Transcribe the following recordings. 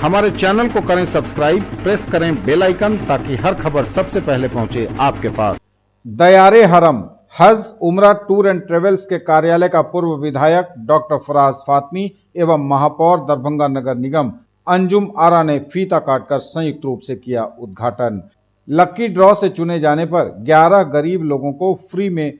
हमारे चैनल को करें सब्सक्राइब, प्रेस करें बेल आइकन ताकि हर खबर सबसे पहले पहुंचे आपके पास। दयारे हरम हज उमरा टूर एंड ट्रेवल्स के कार्यालय का पूर्व विधायक डॉक्टर फराज फातमी एवं महापौर दरभंगा नगर निगम अंजुम आरा ने फीता काटकर संयुक्त रूप से किया उद्घाटन। लकी ड्रॉ से चुने जाने पर 11 गरीब लोगों को फ्री में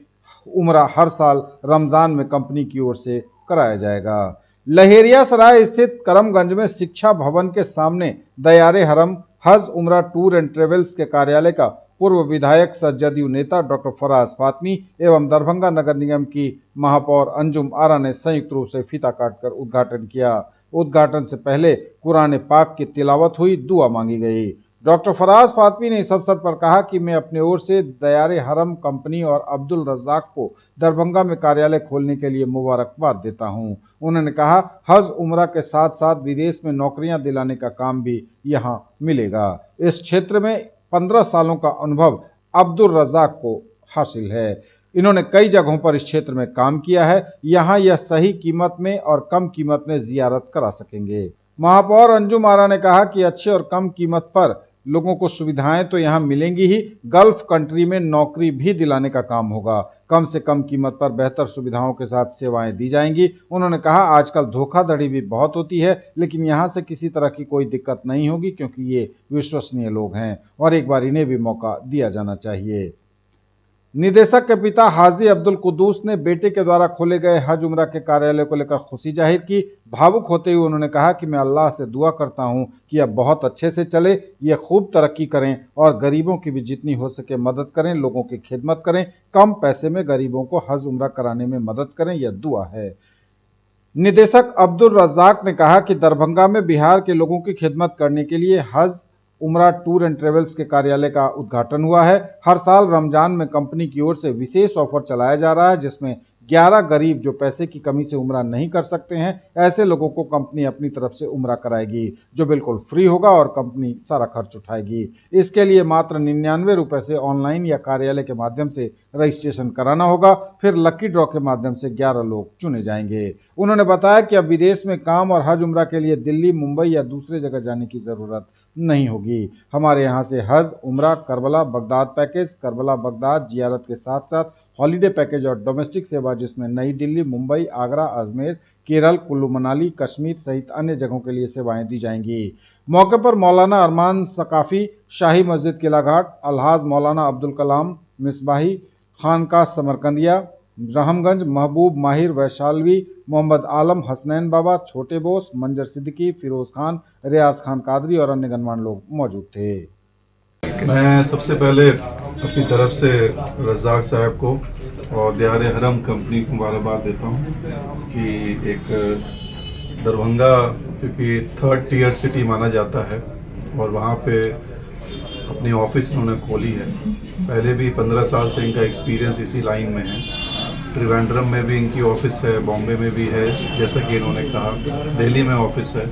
उमरा हर साल रमजान में कंपनी की ओर से कराया जाएगा। लहेरियासराय स्थित करमगंज में शिक्षा भवन के सामने दयारे हरम हज उमरा टूर एंड ट्रेवल्स के कार्यालय का पूर्व विधायक सह जदयू नेता डॉक्टर फराज फातमी एवं दरभंगा नगर निगम की महापौर अंजुम आरा ने संयुक्त रूप से फीता काटकर उद्घाटन किया। उद्घाटन से पहले कुरान पाक की तिलावत हुई, दुआ मांगी गई। डॉक्टर फराज फातमी ने इस अवसर पर कहा कि मैं अपने ओर से दयारे हरम कंपनी और अब्दुल रज़ाक को दरभंगा में कार्यालय खोलने के लिए मुबारकबाद देता हूं। उन्होंने कहा हज उमरा के साथ साथ विदेश में नौकरियां दिलाने का काम भी यहां मिलेगा। इस क्षेत्र में 15 सालों का अनुभव अब्दुल रज़ाक को हासिल है। इन्होंने कई जगहों पर इस क्षेत्र में काम किया है। यहां यह सही कीमत में और कम कीमत में जियारत करा सकेंगे। महापौर अंजुम आरा ने कहा कि अच्छे और कम कीमत पर लोगों को सुविधाएं तो यहां मिलेंगी ही, गल्फ कंट्री में नौकरी भी दिलाने का काम होगा। कम से कम कीमत पर बेहतर सुविधाओं के साथ सेवाएं दी जाएंगी। उन्होंने कहा आजकल धोखाधड़ी भी बहुत होती है, लेकिन यहां से किसी तरह की कोई दिक्कत नहीं होगी क्योंकि ये विश्वसनीय लोग हैं और एक बार इन्हें भी मौका दिया जाना चाहिए। निदेशक के पिता हाजी अब्दुल कुद्दूस ने बेटे के द्वारा खोले गए हज उमरा के कार्यालय को लेकर खुशी जाहिर की। भावुक होते हुए उन्होंने कहा कि मैं अल्लाह से दुआ करता हूं कि यह बहुत अच्छे से चले, ये खूब तरक्की करें और गरीबों की भी जितनी हो सके मदद करें, लोगों की खिदमत करें, कम पैसे में गरीबों को हज उमरा कराने में मदद करें, यह दुआ है। निदेशक अब्दुल रज़ाक ने कहा कि दरभंगा में बिहार के लोगों की खिदमत करने के लिए हज उमरा टूर एंड ट्रेवल्स के कार्यालय का उद्घाटन हुआ है। हर साल रमजान में कंपनी की ओर से विशेष ऑफर चलाया जा रहा है, जिसमें 11 गरीब जो पैसे की कमी से उमरा नहीं कर सकते हैं, ऐसे लोगों को कंपनी अपनी तरफ से उमरा कराएगी, जो बिल्कुल फ्री होगा और कंपनी सारा खर्च उठाएगी। इसके लिए मात्र 99 रुपए से ऑनलाइन या कार्यालय के माध्यम से रजिस्ट्रेशन कराना होगा। फिर लकी ड्रॉ के माध्यम से 11 लोग चुने जाएंगे। उन्होंने बताया कि अब विदेश में काम और हज उमरा के लिए दिल्ली, मुंबई या दूसरे जगह जाने की जरूरत नहीं होगी। हमारे यहाँ से हज उमरा Karbala Baghdad package, Karbala Baghdad जियारत के साथ साथ हॉलीडे पैकेज और डोमेस्टिक सेवा जिसमें नई दिल्ली, मुंबई, आगरा, अजमेर, केरल, कुल्लू मनाली, कश्मीर सहित अन्य जगहों के लिए सेवाएं दी जाएंगी। मौके पर मौलाना अरमान सकाफी, शाही मस्जिद किलाघाट, अलहाज मौलाना अब्दुल कलाम मिसबाही, खानका समरकंदिया, रहमगंज, महबूब माहिर वैशालवी, मोहम्मद आलम, हसनैन बाबा, छोटे बोस, मंजर सिद्दीकी, फिरोज खान, रियाज खान कादरी और अन्य गणमान्य लोग मौजूद थे। मैं सबसे पहले अपनी तरफ से रज़ाक साहब को और दयारे हरम कंपनी को मुबारकबाद देता हूँ कि एक दरभंगा क्योंकि 3rd टियर सिटी माना जाता है और वहाँ पे अपनी ऑफिस उन्होंने खोली है। पहले भी 15 साल से इनका एक्सपीरियंस इसी लाइन में है। त्रिवेंद्रम में भी इनकी ऑफिस है, बॉम्बे में भी है, जैसा कि इन्होंने कहा, दिल्ली में ऑफिस है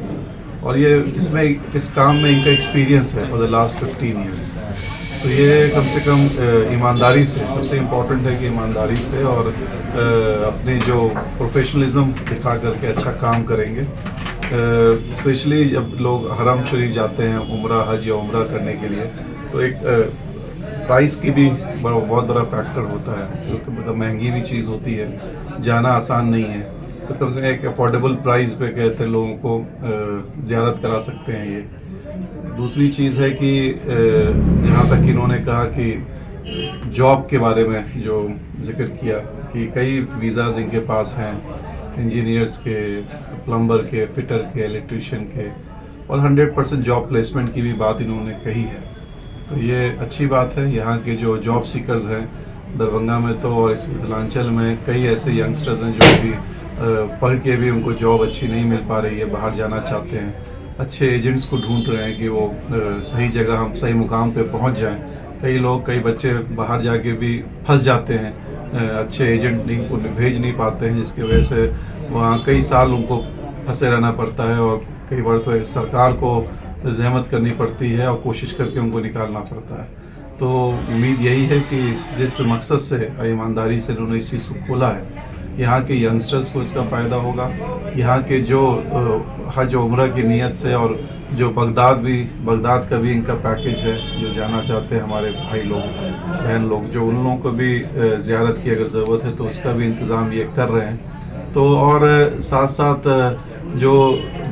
और ये इसमें इस काम में इनका एक्सपीरियंस है फॉर द लास्ट 15 ईयर्स। तो ये कम से कम ईमानदारी से, सबसे इम्पोर्टेंट है कि ईमानदारी से और अपने जो प्रोफेशनलिज्म दिखा करके अच्छा काम करेंगे। स्पेशली जब लोग हरम शरीफ जाते हैं उमरा, हज या उमरा करने के लिए, तो एक प्राइस की भी बहुत बड़ा फैक्टर होता है, क्योंकि मतलब महंगी भी चीज़ होती है, जाना आसान नहीं है। तो कम से कम एक अफोर्डेबल प्राइस पे कहते हैं लोगों को ज़ियारत करा सकते हैं ये। दूसरी चीज़ है कि जहाँ तक इन्होंने कहा कि जॉब के बारे में जो जिक्र किया कि कई वीज़ाज़ इनके पास हैं, इंजीनियर्स के, प्लम्बर के, फिटर के, इलेक्ट्रिशियन के, और 100% जॉब प्लेसमेंट की भी बात इन्होंने कही है। तो ये अच्छी बात है। यहाँ के जो जॉब सीकर्स हैं दरभंगा में तो और इस मिथिलांचल में कई ऐसे यंगस्टर्स हैं जो भी पढ़ के भी उनको जॉब अच्छी नहीं मिल पा रही है, बाहर जाना चाहते हैं, अच्छे एजेंट्स को ढूंढ रहे हैं कि वो सही जगह हम सही मुकाम पे पहुंच जाएं। कई बच्चे बाहर जाके भी फंस जाते हैं, अच्छे एजेंट उनको भेज नहीं पाते हैं, जिसकी वजह से वहाँ कई साल उनको फंसे रहना पड़ता है और कई बार तो सरकार को जहमत करनी पड़ती है और कोशिश करके उनको निकालना पड़ता है। तो उम्मीद यही है कि जिस मकसद से ईमानदारी से उन्होंने इस चीज़ को खोला है, यहाँ के यंगस्टर्स को इसका फ़ायदा होगा। यहाँ के जो हज उम्रा की नीयत से और जो बगदाद का भी इनका पैकेज है, जो जाना चाहते हैं हमारे भाई लोग बहन लोग, जो उन लोगों को भी ज़ियारत की अगर ज़रूरत है तो उसका भी इंतज़ाम ये कर रहे हैं। तो और साथ साथ जो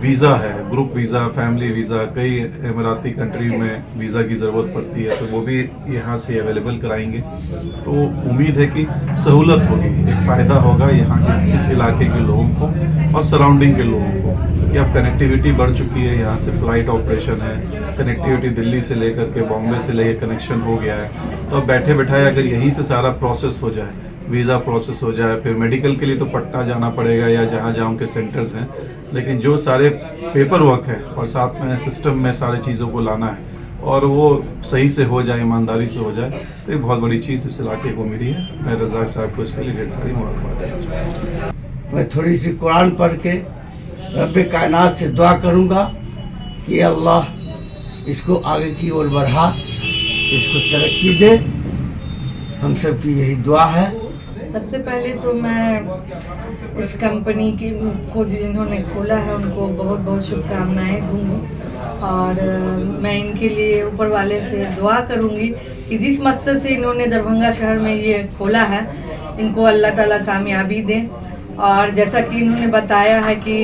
वीज़ा है, ग्रुप वीज़ा, फैमिली वीज़ा, कई इमराती कंट्री में वीज़ा की ज़रूरत पड़ती है तो वो भी यहाँ से अवेलेबल कराएंगे। तो उम्मीद है कि सहूलत होगी, एक फ़ायदा होगा यहाँ के इस इलाके के लोगों को और सराउंडिंग के लोगों को, क्योंकि अब कनेक्टिविटी बढ़ चुकी है। यहाँ से फ़्लाइट ऑपरेशन है, कनेक्टिविटी दिल्ली से लेकर के बॉम्बे से लेकर कनेक्शन हो गया है। तो अब बैठे बैठाए अगर यहीं से सारा प्रोसेस हो जाए, वीज़ा प्रोसेस हो जाए, फिर मेडिकल के लिए तो पटना जाना पड़ेगा या जहाँ उनके सेंटर्स हैं, लेकिन जो सारे पेपर वर्क है और साथ में सिस्टम में सारी चीज़ों को लाना है और वो सही से हो जाए, ईमानदारी से हो जाए, तो एक बहुत बड़ी चीज़ इस इलाके को मिली है। मैं रज़ाक साहब को इसके लिए ढेर सारी मुबारकबाद देना चाहता हूँ। मैं थोड़ी सी कुरान पढ़ के रब्बे कायनात से दुआ करूँगा कि अल्लाह इसको आगे की ओर बढ़ा, इसको तरक्की दे। हम सब की यही दुआ है। सबसे पहले तो मैं इस कंपनी की को जिन्होंने खोला है उनको बहुत बहुत शुभकामनाएं दूंगी और मैं इनके लिए ऊपर वाले से दुआ करूंगी कि जिस मकसद से इन्होंने दरभंगा शहर में ये खोला है इनको अल्लाह ताला कामयाबी दे। और जैसा कि इन्होंने बताया है कि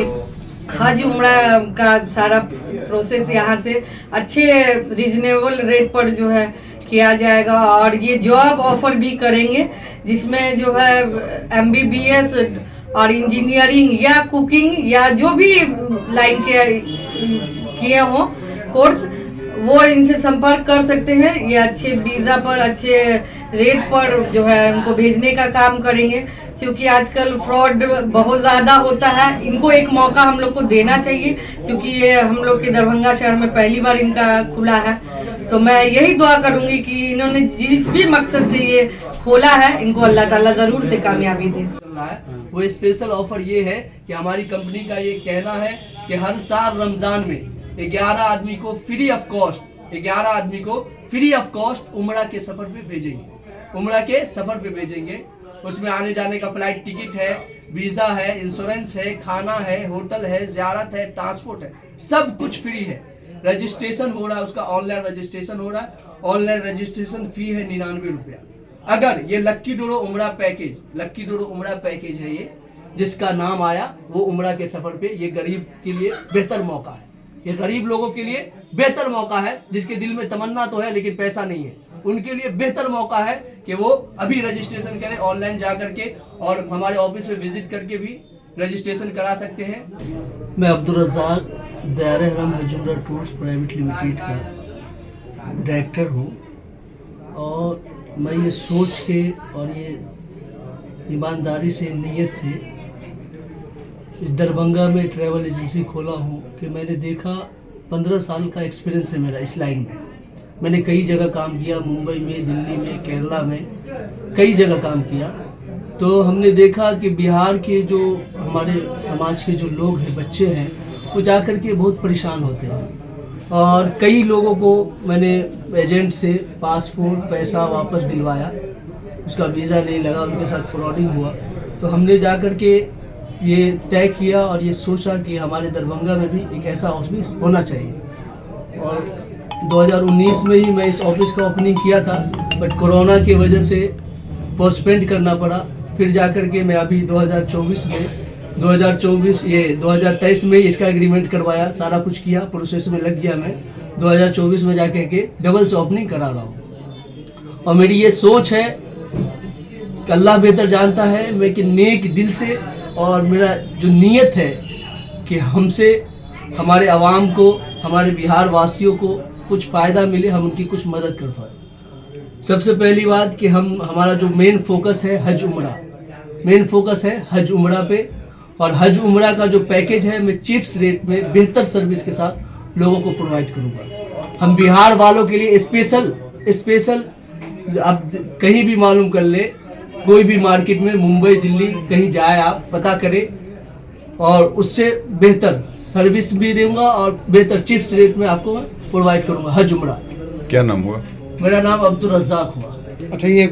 हज उम्रा का सारा प्रोसेस यहाँ से अच्छे रीजनेबल रेट पर जो है किया जाएगा और ये जॉब ऑफर भी करेंगे जिसमें जो है MBBS और इंजीनियरिंग या कुकिंग या जो भी लाइन के किए हों कोर्स, वो इनसे संपर्क कर सकते हैं। ये अच्छे वीज़ा पर अच्छे रेट पर जो है उनको भेजने का काम करेंगे, क्योंकि आजकल फ्रॉड बहुत ज़्यादा होता है। इनको एक मौका हम लोग को देना चाहिए, क्योंकि ये हम लोग के दरभंगा शहर में पहली बार इनका खुला है। तो मैं यही दुआ करूंगी कि इन्होंने जिस भी मकसद से ये खोला है इनको अल्लाह ताला ज़रूर से कामयाबी दे। वो स्पेशल ऑफर ये है कि हमारी कंपनी का ये कहना है कि हर साल रमज़ान में 11 आदमी को फ्री ऑफ कॉस्ट उम्रा के सफ़र पे भेजेंगे। उसमें आने जाने का फ्लाइट टिकट है, वीज़ा है, इंश्योरेंस है, खाना है, होटल है, ज़ियारत है, ट्रांसपोर्ट है, सब कुछ फ्री है। रजिस्ट्रेशन हो रहा है, उसका ऑनलाइन रजिस्ट्रेशन हो रहा है। ऑनलाइन रजिस्ट्रेशन फी है 99 रुपया। अगर ये लक्की डोरो उम्रा पैकेज है, ये जिसका नाम आया वो उम्रा के सफर पे, ये गरीब के लिए बेहतर मौका है। ये गरीब लोगों के लिए बेहतर मौका है, जिसके दिल में तमन्ना तो है लेकिन पैसा नहीं है, उनके लिए बेहतर मौका है कि वो अभी रजिस्ट्रेशन करें ऑनलाइन जा करके, और हमारे ऑफिस में विजिट करके भी रजिस्ट्रेशन करा सकते हैं। मैं अब्दुल रज़ाक दायरे हरम हज उम्रा टूर्स प्राइवेट लिमिटेड का डायरेक्टर हूँ और मैं ये सोच के और ये ईमानदारी से, नीयत से इस दरभंगा में ट्रैवल एजेंसी खोला हूँ कि मैंने देखा 15 साल का एक्सपीरियंस है मेरा इस लाइन में। मैंने कई जगह काम किया, मुंबई में, दिल्ली में, केरला में, कई जगह काम किया। तो हमने देखा कि बिहार के जो हमारे समाज के जो लोग हैं, बच्चे हैं, वो जाकर के बहुत परेशान होते हैं और कई लोगों को मैंने एजेंट से पासपोर्ट पैसा वापस दिलवाया, उसका वीज़ा नहीं लगा, उनके साथ फ्रॉडिंग हुआ। तो हमने जाकर के ये तय किया और ये सोचा कि हमारे दरभंगा में भी एक ऐसा ऑफिस होना चाहिए। और 2019 में ही मैं इस ऑफिस का ओपनिंग किया था, बट कोरोना की वजह से पोस्टपोन करना पड़ा। फिर जाकर के मैं अभी 2023 में इसका एग्रीमेंट करवाया, सारा कुछ किया, प्रोसेस में लग गया। मैं 2024 में जाकर के डबल से ओपनिंग करा रहा हूँ और मेरी ये सोच है कि अल्लाह बेहतर जानता है, मैं कि नेक दिल से और मेरा जो नीयत है कि हमसे हमारे आवाम को, हमारे बिहार वासियों को कुछ फ़ायदा मिले, हम उनकी कुछ मदद कर पाए। सबसे पहली बात कि हमारा जो मेन फोकस है हज उम्रा पे, और हज उम्रा का जो पैकेज है मैं चीप्स रेट में बेहतर सर्विस के साथ लोगों को प्रोवाइड करूँगा। हम बिहार वालों के लिए स्पेशल आप कहीं भी मालूम कर ले, कोई भी मार्केट में, मुंबई, दिल्ली, कहीं जाए आप पता करें और उससे बेहतर सर्विस भी दूंगा और बेहतर चिप्स रेट में आपको मैं प्रोवाइड करूंगा। हज उम्रा। क्या नाम हुआ? मेरा नाम अब्दुल रज़ाक हुआ। अच्छा, ये